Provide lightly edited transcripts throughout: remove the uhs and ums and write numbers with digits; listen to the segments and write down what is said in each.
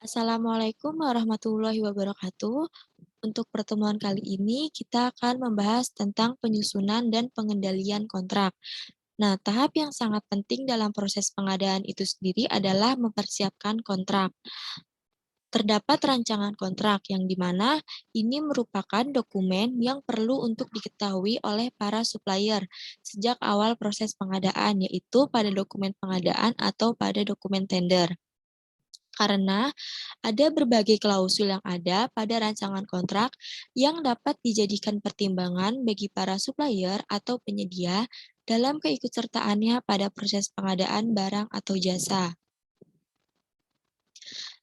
Assalamualaikum warahmatullahi wabarakatuh. Untuk pertemuan kali ini, kita akan membahas tentang penyusunan dan pengendalian kontrak. Nah, tahap yang sangat penting dalam proses pengadaan itu sendiri adalah mempersiapkan kontrak. Terdapat rancangan kontrak yang dimana ini merupakan dokumen yang perlu untuk diketahui oleh para supplier sejak awal proses pengadaan, yaitu pada dokumen pengadaan atau pada dokumen tender. Karena ada berbagai klausul yang ada pada rancangan kontrak yang dapat dijadikan pertimbangan bagi para supplier atau penyedia dalam keikutsertaannya pada proses pengadaan barang atau jasa.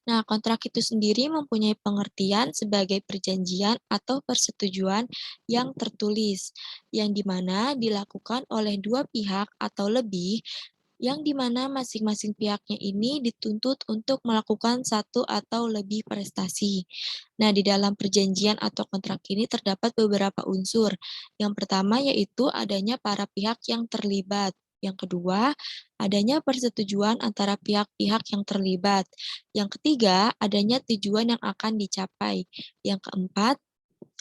Nah, kontrak itu sendiri mempunyai pengertian sebagai perjanjian atau persetujuan yang tertulis, yang dimana dilakukan oleh dua pihak atau lebih yang dimana masing-masing pihaknya ini dituntut untuk melakukan satu atau lebih prestasi. Nah, di dalam perjanjian atau kontrak ini terdapat beberapa unsur. Yang pertama yaitu adanya para pihak yang terlibat. Yang kedua, adanya persetujuan antara pihak-pihak yang terlibat. Yang ketiga, adanya tujuan yang akan dicapai. Yang keempat,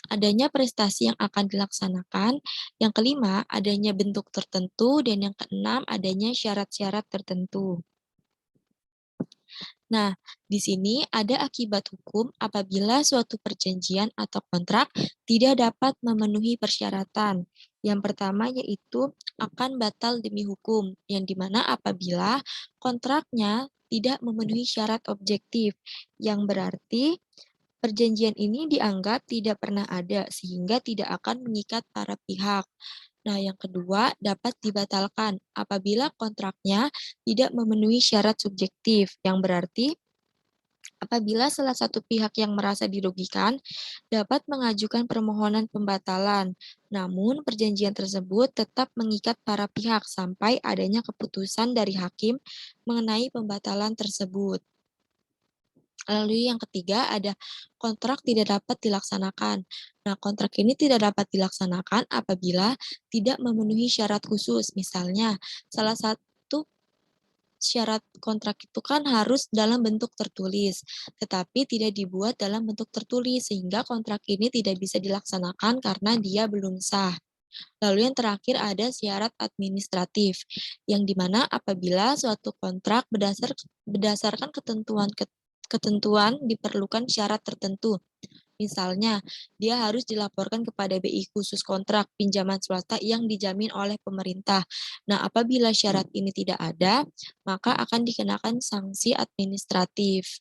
adanya prestasi yang akan dilaksanakan. Yang kelima, adanya bentuk tertentu. Dan yang keenam, adanya syarat-syarat tertentu. Nah, di sini ada akibat hukum apabila suatu perjanjian atau kontrak tidak dapat memenuhi persyaratan. Yang pertama yaitu akan batal demi hukum, yang dimana apabila kontraknya tidak memenuhi syarat objektif, yang berarti perjanjian ini dianggap tidak pernah ada sehingga tidak akan mengikat para pihak. Nah, yang kedua dapat dibatalkan apabila kontraknya tidak memenuhi syarat subjektif, yang berarti apabila salah satu pihak yang merasa dirugikan dapat mengajukan permohonan pembatalan. Namun, perjanjian tersebut tetap mengikat para pihak sampai adanya keputusan dari hakim mengenai pembatalan tersebut. Lalu yang ketiga ada kontrak tidak dapat dilaksanakan. Nah, kontrak ini tidak dapat dilaksanakan apabila tidak memenuhi syarat khusus. Misalnya, salah satu syarat kontrak itu kan harus dalam bentuk tertulis, tetapi tidak dibuat dalam bentuk tertulis sehingga kontrak ini tidak bisa dilaksanakan karena dia belum sah. Lalu yang terakhir ada syarat administratif, yang dimana apabila suatu kontrak berdasarkan ketentuan diperlukan syarat tertentu. Misalnya, dia harus dilaporkan kepada BI khusus kontrak pinjaman swasta yang dijamin oleh pemerintah. Nah, apabila syarat ini tidak ada, maka akan dikenakan sanksi administratif.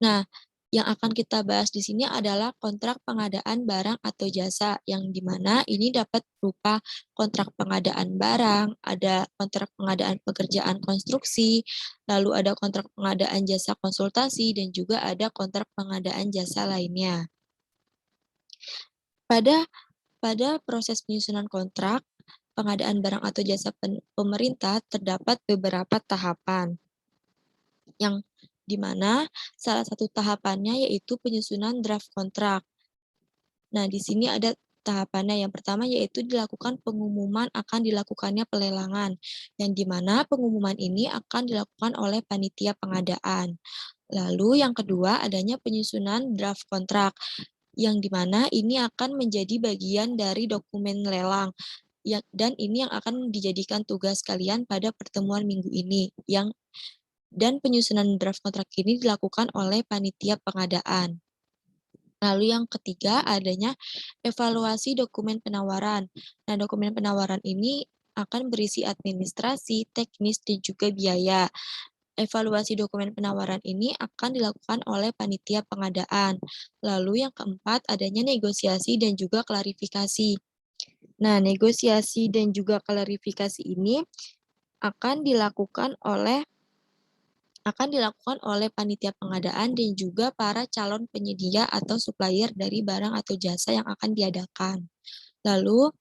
Nah, yang akan kita bahas di sini adalah kontrak pengadaan barang atau jasa, yang dimana ini dapat berupa kontrak pengadaan barang, ada kontrak pengadaan pekerjaan konstruksi, lalu ada kontrak pengadaan jasa konsultasi, dan juga ada kontrak pengadaan jasa lainnya. Pada pada proses penyusunan kontrak, pengadaan barang atau jasa pemerintah terdapat beberapa tahapan, yang dimana salah satu tahapannya yaitu penyusunan draft kontrak. Nah, di sini ada tahapannya. Yang pertama yaitu dilakukan pengumuman akan dilakukannya pelelangan, yang dimana pengumuman ini akan dilakukan oleh panitia pengadaan. Lalu yang kedua adanya penyusunan draft kontrak, yang dimana ini akan menjadi bagian dari dokumen lelang. Dan ini yang akan dijadikan tugas kalian pada pertemuan minggu ini, dan penyusunan draft kontrak ini dilakukan oleh panitia pengadaan. Lalu yang ketiga adanya evaluasi dokumen penawaran. Nah, dokumen penawaran ini akan berisi administrasi, teknis, dan juga biaya. Evaluasi dokumen penawaran ini akan dilakukan oleh panitia pengadaan. Lalu yang keempat adanya negosiasi dan juga klarifikasi. Nah, negosiasi dan juga klarifikasi ini akan dilakukan oleh panitia pengadaan dan juga para calon penyedia atau supplier dari barang atau jasa yang akan diadakan. Lalu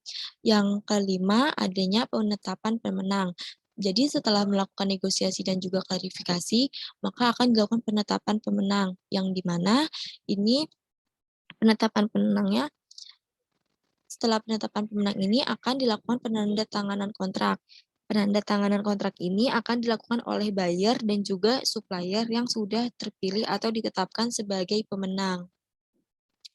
yang kelima adanya penetapan pemenang. Jadi setelah melakukan negosiasi dan juga klarifikasi, maka akan dilakukan penetapan pemenang, yang dimana ini penetapan pemenangnya, setelah penetapan pemenang ini akan dilakukan penandatanganan kontrak. Penandatanganan kontrak ini akan dilakukan oleh buyer dan juga supplier yang sudah terpilih atau ditetapkan sebagai pemenang.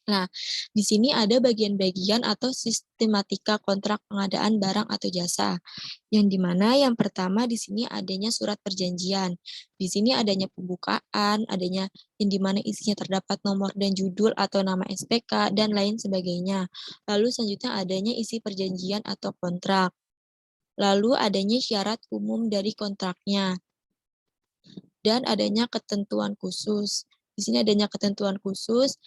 Nah, di sini ada bagian-bagian atau sistematika kontrak pengadaan barang atau jasa. Yang dimana yang pertama di sini adanya surat perjanjian. Di sini adanya pembukaan, adanya yang dimana isinya terdapat nomor dan judul atau nama SPK dan lain sebagainya. Lalu selanjutnya adanya isi perjanjian atau kontrak. Lalu adanya syarat umum dari kontraknya dan adanya ketentuan khusus. Di sini adanya ketentuan khusus.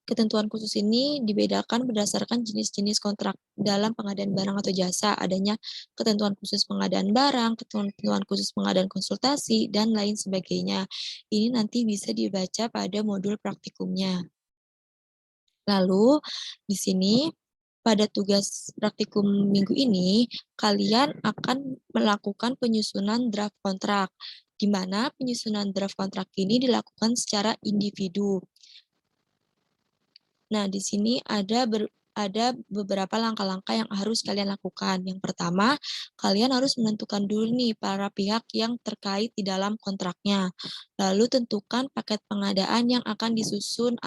Ketentuan khusus ini dibedakan berdasarkan jenis-jenis kontrak dalam pengadaan barang atau jasa. Adanya ketentuan khusus pengadaan barang, ketentuan khusus pengadaan konsultasi, dan lain sebagainya. Ini nanti bisa dibaca pada modul praktikumnya. Lalu, di sini pada tugas praktikum minggu ini, kalian akan melakukan penyusunan draft kontrak, di mana penyusunan draft kontrak ini dilakukan secara individu. Nah, di sini ada beberapa langkah-langkah yang harus kalian lakukan. Yang pertama, kalian harus menentukan dulu nih para pihak yang terkait di dalam kontraknya. Lalu tentukan paket pengadaan yang akan disusun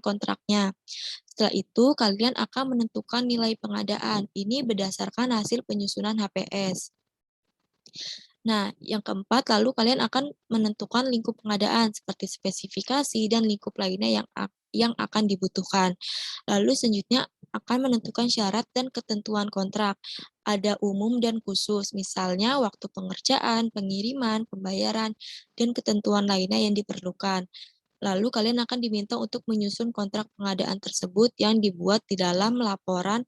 kontraknya. Setelah itu, kalian akan menentukan nilai pengadaan. Ini berdasarkan hasil penyusunan HPS. Nah, yang keempat, lalu kalian akan menentukan lingkup pengadaan seperti spesifikasi dan lingkup lainnya yang akan dibutuhkan. Lalu selanjutnya akan menentukan syarat dan ketentuan kontrak. Ada umum dan khusus, misalnya waktu pengerjaan, pengiriman, pembayaran, dan ketentuan lainnya yang diperlukan. Lalu kalian akan diminta untuk menyusun kontrak pengadaan tersebut yang dibuat di dalam laporan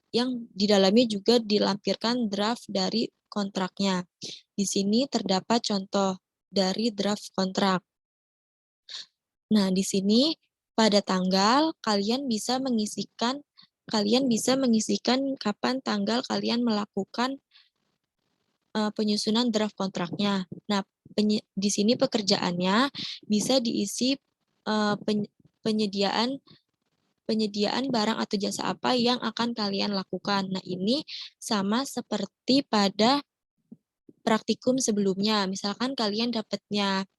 yang di dalamnya juga dilampirkan draft dari kontraknya. Di sini terdapat contoh dari draft kontrak. Nah, di sini pada tanggal kalian bisa mengisikan kapan tanggal kalian melakukan penyusunan draft kontraknya. Nah, di sini pekerjaannya bisa diisi penyediaan barang atau jasa apa yang akan kalian lakukan. Nah, ini sama seperti pada praktikum sebelumnya. Misalkan kalian dapatnya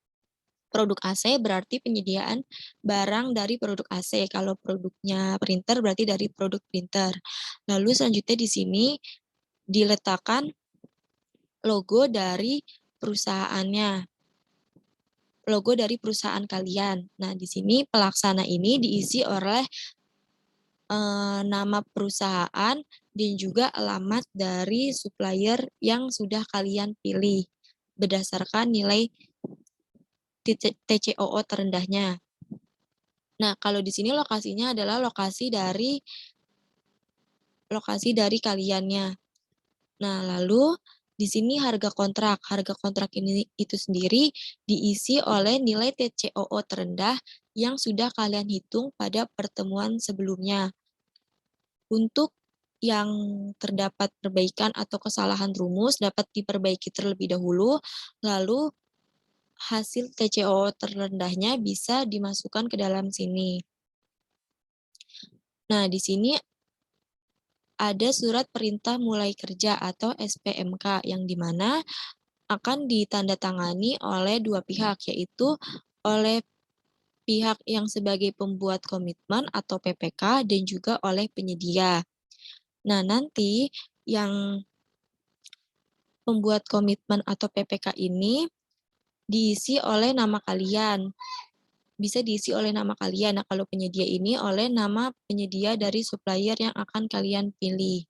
produk AC berarti penyediaan barang dari produk AC. Kalau produknya printer berarti dari produk printer. Lalu selanjutnya di sini diletakkan logo dari perusahaannya. Logo dari perusahaan kalian. Nah, di sini pelaksana ini diisi oleh nama perusahaan dan juga alamat dari supplier yang sudah kalian pilih berdasarkan nilai TCOO terendahnya. Nah, kalau di sini lokasinya adalah lokasi dari kaliannya. Nah, lalu di sini harga kontrak. Harga kontrak ini itu sendiri diisi oleh nilai TCOO terendah yang sudah kalian hitung pada pertemuan sebelumnya. Untuk yang terdapat perbaikan atau kesalahan rumus dapat diperbaiki terlebih dahulu, lalu hasil TCOO terendahnya bisa dimasukkan ke dalam sini. Nah, di sini ada surat perintah mulai kerja atau SPMK yang dimana akan ditandatangani oleh dua pihak, yaitu oleh pihak yang sebagai pembuat komitmen atau PPK dan juga oleh penyedia. Nah, nanti yang pembuat komitmen atau PPK ini diisi oleh nama kalian. Bisa diisi oleh nama kalian. Nah, kalau penyedia ini oleh nama penyedia dari supplier yang akan kalian pilih.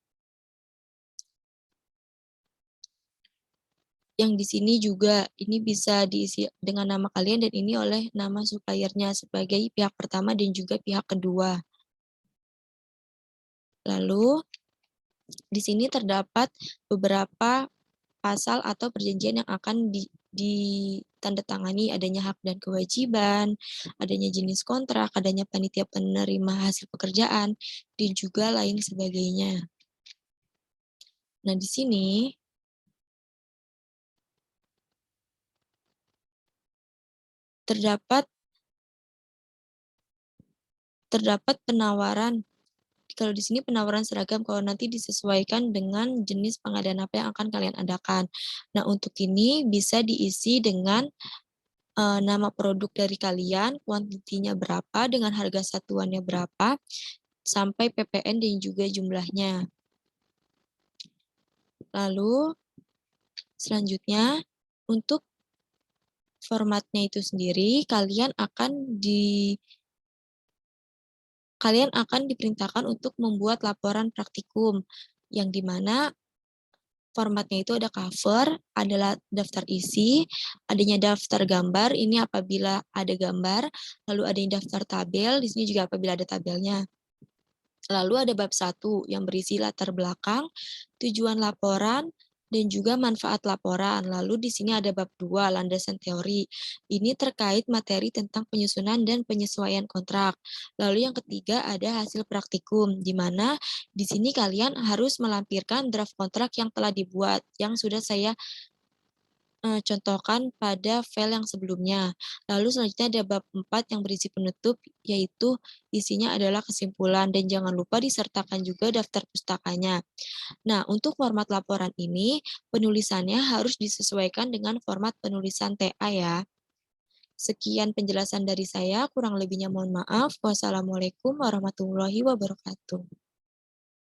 Yang di sini juga ini bisa diisi dengan nama kalian dan ini oleh nama suppliernya sebagai pihak pertama dan juga pihak kedua. Lalu di sini terdapat beberapa pasal atau perjanjian yang akan ditandatangani, adanya hak dan kewajiban, adanya jenis kontrak, adanya panitia penerima hasil pekerjaan, dan juga lain sebagainya. Nah, di sini terdapat penawaran kalau di sini penawaran seragam kalau nanti disesuaikan dengan jenis pengadaan apa yang akan kalian adakan. Nah, untuk ini bisa diisi dengan nama produk dari kalian, kuantitinya berapa, dengan harga satuannya berapa, sampai PPN dan juga jumlahnya. Lalu, selanjutnya, untuk formatnya itu sendiri, kalian akan diperintahkan untuk membuat laporan praktikum, yang dimana formatnya itu ada cover, adalah daftar isi, adanya daftar gambar, ini apabila ada gambar, lalu adanya daftar tabel, di sini juga apabila ada tabelnya. Lalu ada bab 1 yang berisi latar belakang, tujuan laporan, dan juga manfaat laporan. Lalu di sini ada bab 2, landasan teori. Ini terkait materi tentang penyusunan dan penyesuaian kontrak. Lalu yang ketiga ada hasil praktikum, di mana di sini kalian harus melampirkan draft kontrak yang telah dibuat, yang sudah saya contohkan pada file yang sebelumnya. Lalu selanjutnya ada bab 4 yang berisi penutup, yaitu isinya adalah kesimpulan, dan jangan lupa disertakan juga daftar pustakanya. Nah, untuk format laporan ini, penulisannya harus disesuaikan dengan format penulisan TA ya. Sekian penjelasan dari saya, kurang lebihnya mohon maaf. Wassalamualaikum warahmatullahi wabarakatuh.